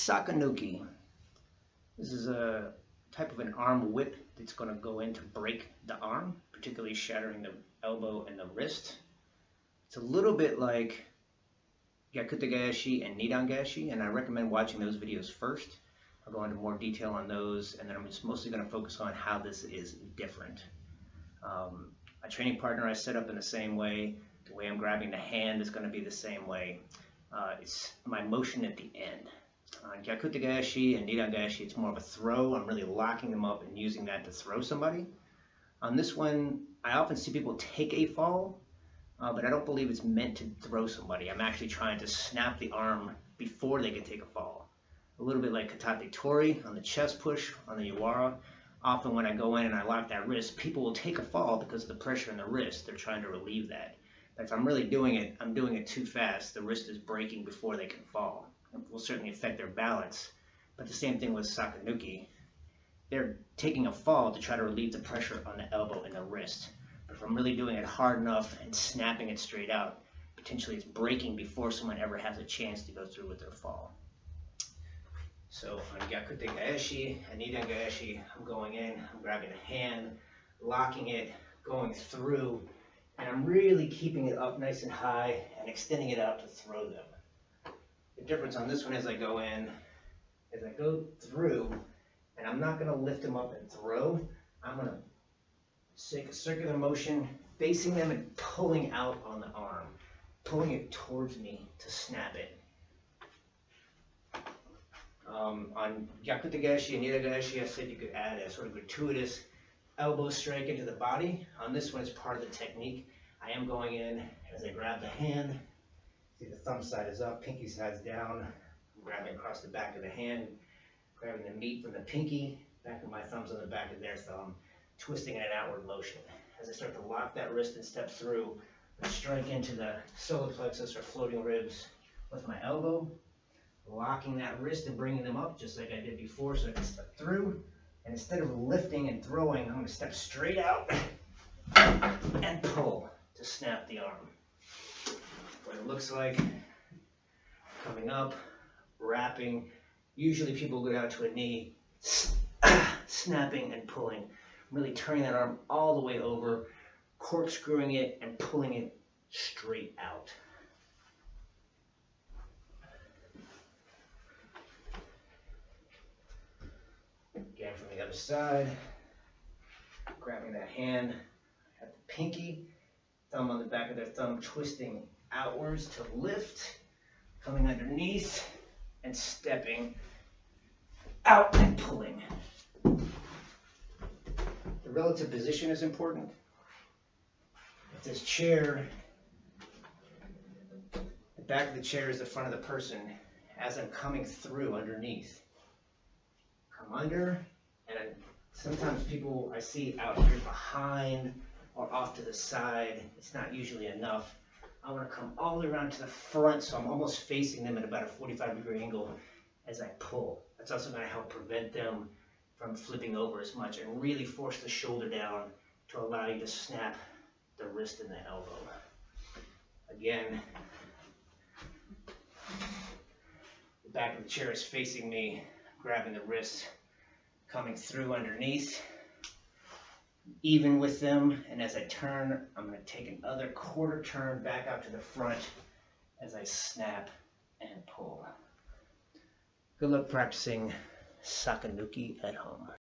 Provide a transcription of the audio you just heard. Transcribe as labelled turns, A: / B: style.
A: Sakanuki. This is a type of an arm whip that's going to go in to break the arm, particularly shattering the elbow and the wrist. It's a little bit like Gyakute Gaeshi and Nidan Gaeshi, and I recommend watching those videos first. I'll go into more detail on those, and then I'm just mostly going to focus on how this is different. My training partner I set up in the same way. The way I'm grabbing the hand is going to be the same way. It's my motion at the end. On Gyakute Gaeshi and Nidan Gaeshi, it's more of a throw. I'm really locking them up and using that to throw somebody. On this one, I often see people take a fall, but I don't believe it's meant to throw somebody. I'm actually trying to snap the arm before they can take a fall. A little bit like Katate Tori on the chest push on the Yuara. Often when I go in and I lock that wrist, people will take a fall because of the pressure in the wrist. They're trying to relieve that. But if I'm really doing it, I'm doing it too fast. The wrist is breaking before they can fall. It will certainly affect their balance. But the same thing with Sakanuki. They're taking a fall to try to relieve the pressure on the elbow and the wrist. But if I'm really doing it hard enough and snapping it straight out, potentially it's breaking before someone ever has a chance to go through with their fall. So on Gyakute Gaeshi and Nidan Gaeshi, I'm going in, I'm grabbing a hand, locking it, going through, and I'm really keeping it up nice and high and extending it out to throw them. The difference on this one as I go in, as I go through, and I'm not going to lift them up and throw, I'm going to take a circular motion, facing them and pulling out on the arm, pulling it towards me to snap it. On Gyakute Gaeshi and Nidan Gaeshi, I said you could add a sort of gratuitous elbow strike into the body. On this one, it's part of the technique. I am going in as I grab the hand. See, the thumb side is up, pinky side's down. I'm grabbing across the back of the hand, grabbing the meat from the pinky, back of my thumb's on the back of their thumb, twisting in an outward motion. As I start to lock that wrist and step through, I strike into the solar plexus or floating ribs with my elbow, locking that wrist and bringing them up just like I did before so I can step through. And instead of lifting and throwing, I'm going to step straight out and pull to snap the arm. What it looks like, coming up, wrapping. Usually people go down to a knee, snapping and pulling, really turning that arm all the way over, corkscrewing it and pulling it straight out. Again from the other side, grabbing that hand at the pinky, thumb on the back of their thumb, twisting outwards to lift, coming underneath and stepping out and pulling. The relative position is important. If this chair, the back of the chair is the front of the person, as I'm coming through underneath, come under, and sometimes people I see out here behind or off to the side, it's not usually enough. I want to come all the way around to the front so I'm almost facing them at about a 45-degree angle as I pull. That's also going to help prevent them from flipping over as much and really force the shoulder down to allow you to snap the wrist and the elbow. Again, the back of the chair is facing me, grabbing the wrist, coming through underneath, even with them, and as I turn, I'm going to take another quarter turn back out to the front as I snap and pull. Good luck practicing Sakanuki at home.